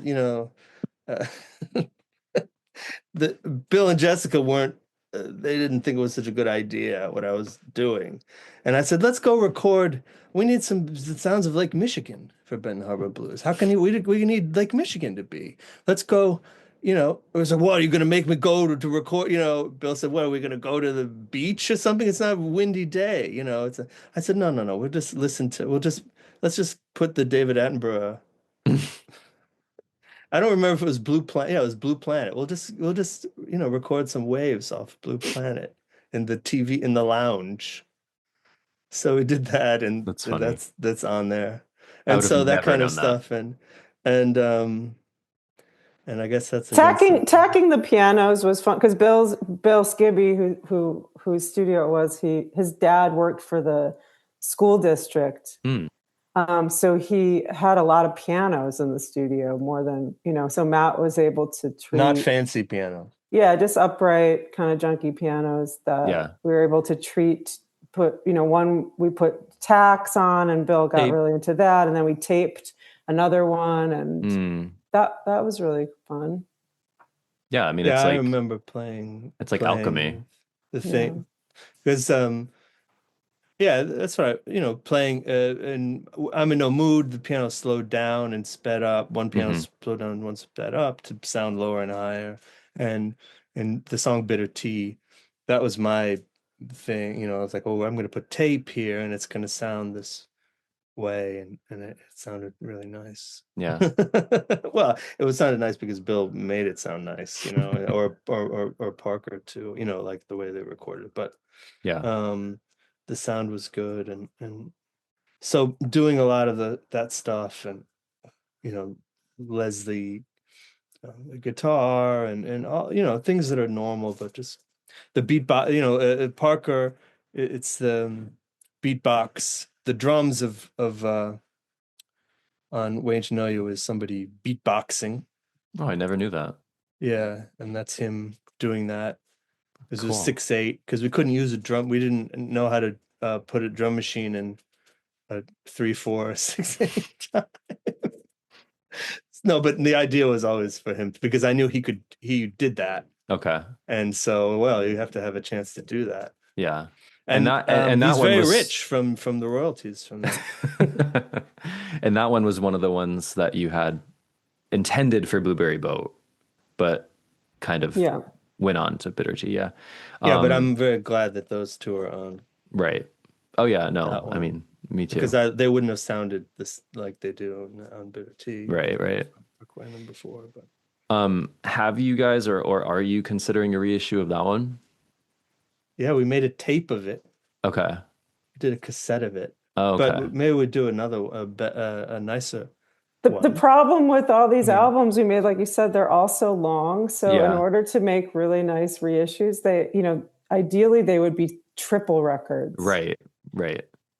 the Bill and Jessica weren't, they didn't think it was such a good idea what I was doing. And I said, let's go record. We need some sounds of Lake Michigan for Benton Harbor Blues. How can we need Lake Michigan to be? Let's go, it was like, what, are you going to make me go to record? Bill said, what, are we going to go to the beach or something? It's not a windy day. I said, no. Let's just put the David Attenborough. I don't remember if it was Blue Planet. Yeah, it was Blue Planet. We'll just record some waves off Blue Planet in the TV in the lounge. So we did that, and that's on there. And so that kind of stuff, and I guess that's tacking the pianos was fun, because Bill Skibby, whose studio it was, his dad worked for the school district. So he had a lot of pianos in the studio, more than, so Matt was able to treat. Not fancy pianos. Yeah, just upright, kind of junky pianos that we were able to we put tacks on, and Bill got really into that. And then we taped another one, and that was really fun. Yeah, I mean, I remember playing. It's like alchemy. The thing. Because that's right. Playing, and I'm in no mood. The piano slowed down and sped up. One piano slowed down and one sped up to sound lower and higher. And the song "Bitter Tea," that was my thing. I was like, oh, I'm going to put tape here, and it's going to sound this way, and it sounded really nice. Yeah. Well, it sounded nice because Bill made it sound nice, or Parker too. Like the way they recorded it, but the sound was good, and so doing a lot of that stuff, and Leslie guitar and all things that are normal, but just the beatbox. Parker, it's the beatbox. The drums of on Wayne to Know You is somebody beatboxing. Oh, I never knew that. Yeah, and that's him doing that. This was 6/8, because we couldn't use a drum. We didn't know how to put a drum machine in a 3/4 6/8 time. No, but the idea was always for him because I knew he did that. Okay. And so, well, you have to have a chance to do that. Yeah. And that he's one very was rich from the royalties from that. and that one was one of the ones that you had intended for Blueberry Boat, but kind of went on to Bitter Tea. Yeah. Yeah, but I'm very glad that those two are on. Right. Oh yeah, no. I mean, me too. Because they wouldn't have sounded this like they do on Bitter Tea. Right. Recording them before, but have you guys or are you considering a reissue of that one? Yeah, we made a tape of it. Okay. We did a cassette of it. Oh, okay. But maybe we'd do another, a nicer one. The problem with all these albums we made, like you said, they're all so long. So in order to make really nice reissues, they, ideally they would be triple records. Right.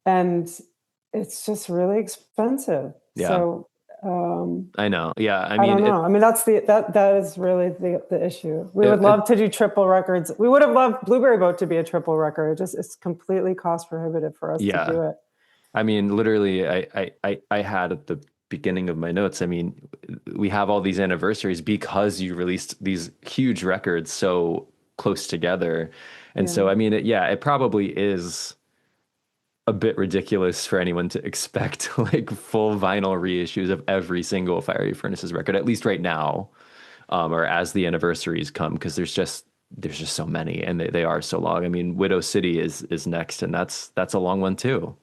And it's just really expensive. Yeah. So I know. Yeah. I don't know. I mean, that is really the issue. We would love to do triple records. We would have loved Blueberry Boat to be a triple record. It's completely cost prohibitive for us to do it. I mean, literally, I had at the beginning of my notes, I mean, we have all these anniversaries because you released these huge records so close together. And so, I mean, it probably is a bit ridiculous for anyone to expect like full vinyl reissues of every single Fiery Furnaces record, at least right now, or as the anniversaries come, because there's just so many and they are so long. I mean, Widow City is next, and that's a long one too.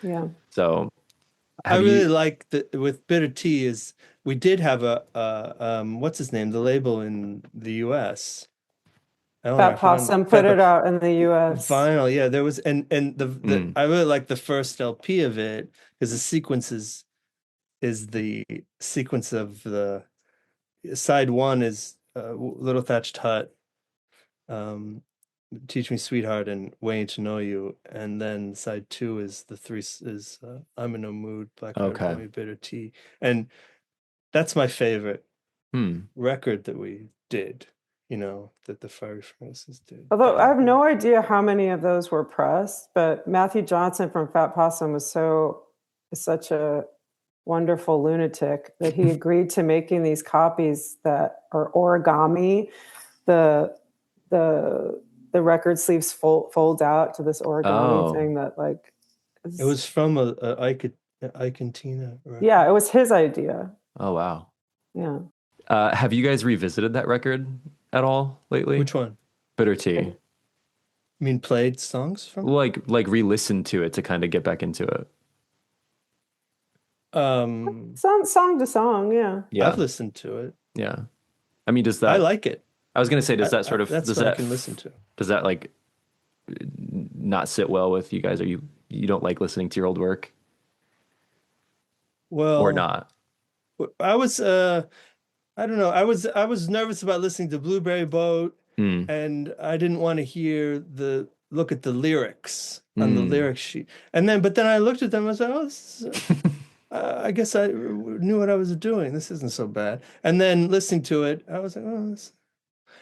Yeah. So I really like with Bitter Tea is we did have a what's his name, the label in the US. Fat Possum put it out in the US. Vinyl, yeah. There was and the I really like the first LP of it because the sequence is the sequence of the side one is Little Thatched Hut, Teach Me Sweetheart, and Waiting to Know You, and then side two is I'm in No Mood, Blackheart, Homie, Bitter Tea, and that's my favorite record that we did. That the Fiery Furnaces did. Although I have no idea how many of those were pressed, but Matthew Johnson from Fat Possum was such a wonderful lunatic that he agreed to making these copies that are origami. The record sleeves fold out to this origami thing that like. It was from a Ike-Tina. Right? Yeah, it was his idea. Oh wow. Yeah. Have you guys revisited that record at all lately? Which one? Bitter Tea. You mean played songs from? Like re-listened to it to kind of get back into it. Song to song, yeah. I've listened to it. Yeah. I mean, does that? I like it. I was gonna say, does that sort of? That's does what that I can listen to. Does that like not sit well with you guys? Or you don't like listening to your old work? Well, or not? I was I don't know. I was nervous about listening to Blueberry Boat, and I didn't want to look at the lyrics on the lyric sheet. But then I looked at them and I was like, oh, this is, I guess I knew what I was doing. This isn't so bad. And then listening to it, I was like, oh, this.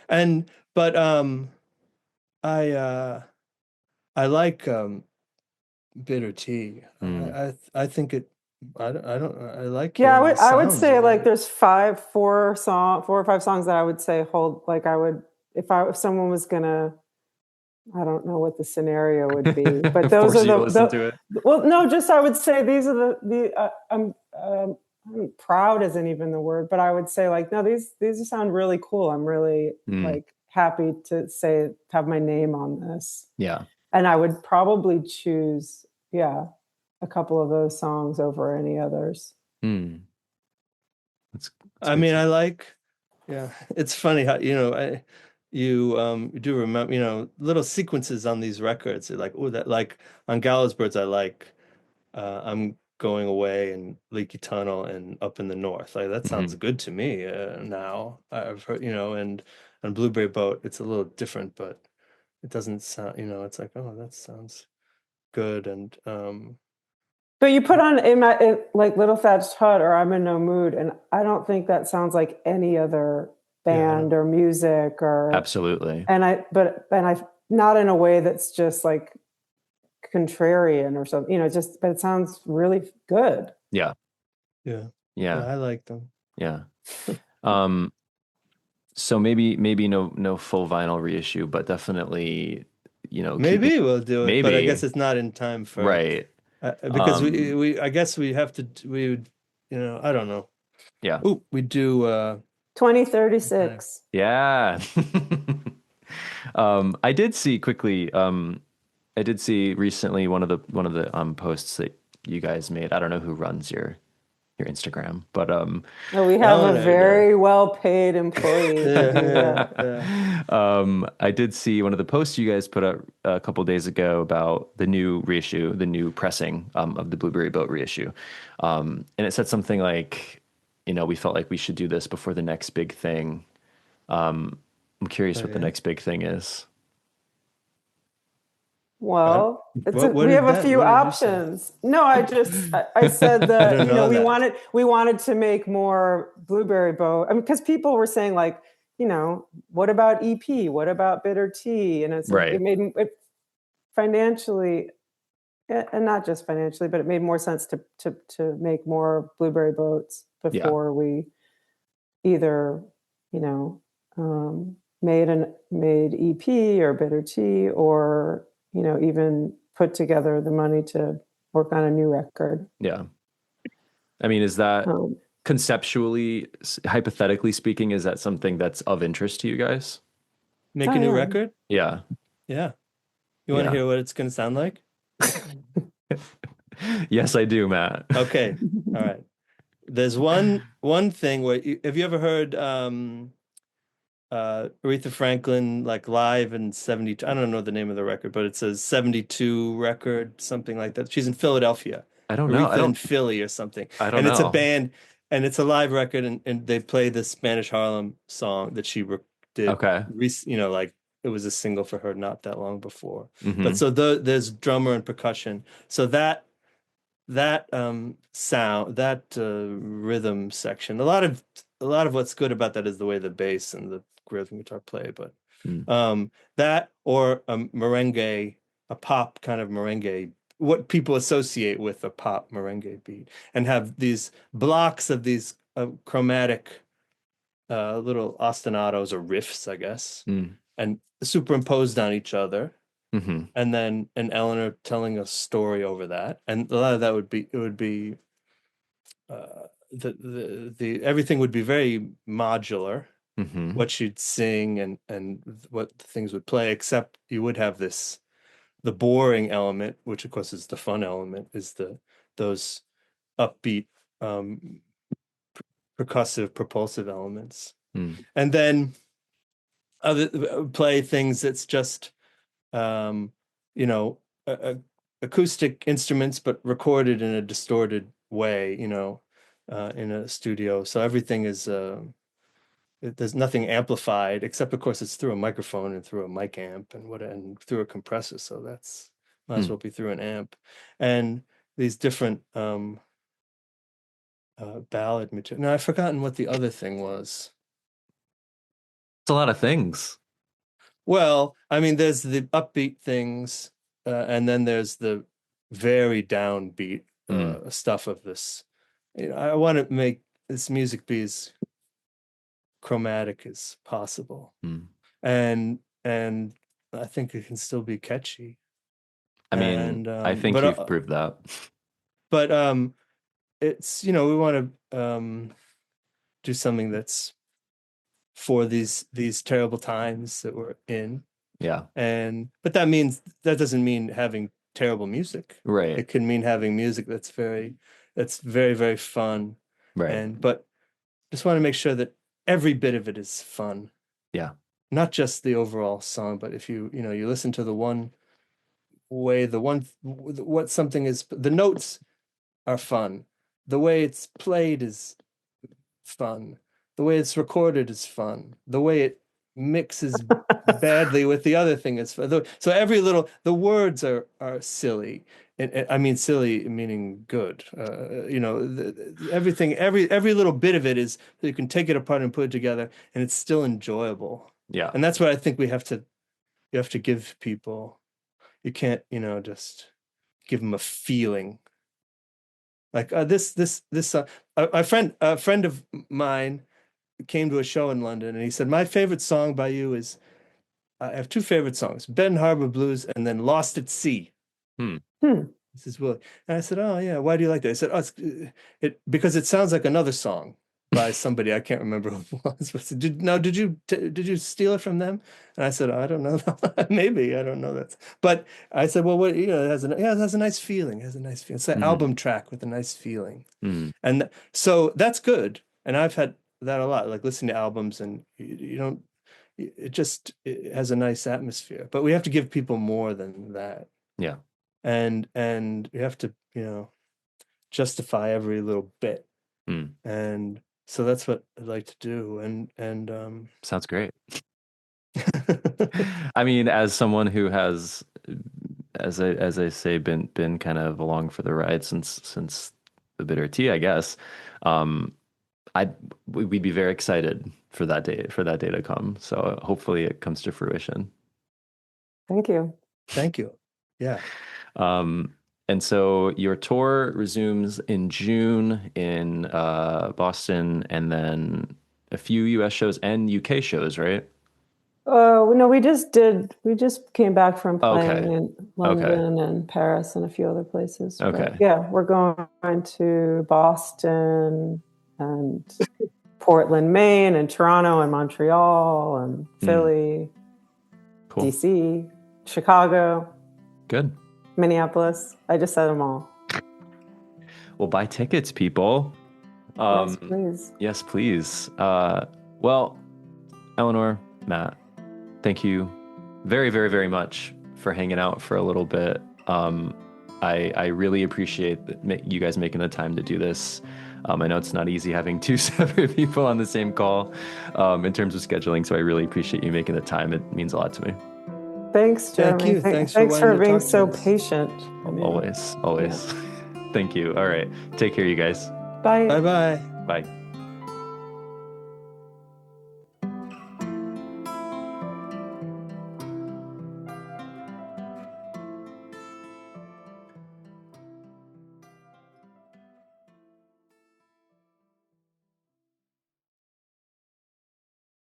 I like Bitter Tea. I think it. I like. Yeah, I would say like there's 4 or 5 songs that I would say hold, like I would if someone was gonna, I don't know what the scenario would be, but those are the well, no, just I would say these are I'm proud isn't even the word, but I would say like, no, these sound really cool. I'm really like happy to have my name on this. Yeah. And I would probably choose, a couple of those songs over any others. That's I mean, I like, it's funny how, you do remember, little sequences on these records. They're like, oh, that, like on Gallows Birds, I like, I'm Going Away and Leaky Tunnel and Up in the North. Like that sounds good to me now. I've heard, and on Blueberry Boat, it's a little different, but it doesn't sound, it's like, oh, that sounds good. And but you put on like Little Thatched Hut or I'm in No Mood, and I don't think that sounds like any other band or music or absolutely. And I not in a way that's just like contrarian or something, but it sounds really good. Yeah. I like them. Yeah. So maybe no full vinyl reissue, but definitely, keeping Maybe we'll do it, but I guess maybe it's not in time for right. because we I guess we have to we would I don't know. Yeah. Oh, we do 2036. Yeah. I did see quickly. I did see recently one of the posts that you guys made. I don't know who runs your Instagram, but No, we have a Eleanor does. very well-paid employee to do that. I did see one of the posts you guys put up a couple days ago about the new reissue, the new pressing of the Blueberry Boat reissue, and it said something like, we felt like we should do this before the next big thing. I'm curious Oh, what the yeah. next big thing is. Well, What we did have a that? few What did you say? options. No, I said I that, don't know we that. wanted to make more Blueberry Boat. I mean, because people were saying like, what about EP? What about Bitter Tea? And Right. it made it financially, and not just financially, but it made more sense to make more Blueberry Boats before we either, made EP or Bitter Tea, or even put together the money to work on a new record. Yeah. I mean, is that conceptually, hypothetically speaking, is that something that's of interest to you guys? Make a new record? Yeah. Yeah. You want to hear what it's going to sound like? Yes, I do, Matt. Okay. All right. There's one thing where have you ever heard Aretha Franklin like live in 72? I don't know the name of the record, but it's a 72 record, something like that. She's in Philadelphia. I don't know. Aretha in Philly or something. I don't And it's a know. band and it's a live record and they play the Spanish Harlem song that she did. Okay. Like it was a single for her not that long before. Mm-hmm. But so there's drummer and percussion. So that sound, that rhythm section, a lot of what's good about that is the way the bass and the rhythm guitar play, but that or a merengue, a pop kind of merengue, what people associate with a pop merengue beat, and have these blocks of these chromatic little ostinatos or riffs, I guess, and superimposed on each other. Mm-hmm. And then Eleanor telling a story over that, and a lot of that would be the everything would be very modular. Mm-hmm. What she'd sing and what things would play, except you would have the boring element, which of course is the fun element, is those upbeat percussive propulsive elements, and then other play things that's just acoustic instruments, but recorded in a distorted way, in a studio. So everything is, there's nothing amplified, except of course it's through a microphone and through a mic amp and through a compressor. So that's might as well be through an amp. And these different ballad material. Now I've forgotten what the other thing was. It's a lot of things. Well, I mean, there's the upbeat things, and then there's the very downbeat stuff of this. I want to make this music be as chromatic as possible, and I think it can still be catchy. I mean, I think you've proved that. But it's we want to do something that's for these terrible times that we're in. Yeah. But that doesn't mean having terrible music. Right. It can mean having music that's very, very fun. Right. But just want to make sure that every bit of it is fun. Yeah. Not just the overall song, but if you listen to the one way, what something is, the notes are fun. The way it's played is fun. The way it's recorded is fun. The way it mixes badly with the other thing is fun. So the words are silly. And I mean silly meaning good. Everything, every little bit of it is so you can take it apart and put it together, and it's still enjoyable. Yeah. And that's what I think you have to give people. You can't, just give them a feeling. Like this song. A friend of mine came to a show in London, and he said, my favorite song by you is, I have two favorite songs, Ben Harbor Blues and then Lost at Sea. This is Willie. And I said, oh yeah, why do you like that? He said, oh, because it sounds like another song by somebody. I can't remember who it was. Did you steal it from them? And I said, I don't know. Maybe, I don't know that. But I said, well, what, it has a nice feeling. It has a nice feeling. It's an album track with a nice feeling. And so that's good. And I've had that a lot, like listening to albums, and you don't, it has a nice atmosphere. But we have to give people more than that. Yeah. And you have to, justify every little bit. And so that's what I'd like to do. And sounds great. I mean, as someone who has, as I say, been kind of along for the ride since the bitter tea, I guess, we'd be very excited for that day to come. So hopefully it comes to fruition. Thank you. Yeah. And so your tour resumes in June in Boston, and then a few US shows and UK shows, right? No, we just came back from playing in London and Paris and a few other places. Okay. But yeah, we're going to Boston and Portland, Maine, and Toronto and Montreal and Philly, cool. DC, Chicago. Good. Minneapolis. I just said them all. Well, buy tickets, people. Yes, please. Yes, please. Well, Eleanor, Matt, thank you very, very, very much for hanging out for a little bit. I really appreciate you guys making the time to do this. I know it's not easy having two separate people on the same call in terms of scheduling, so I really appreciate you making the time. It means a lot to me. Thanks, Jeremy. Thank you. Thanks for being so patient. Always. Yeah. Thank you. All right. Take care, you guys. Bye. Bye-bye. Bye.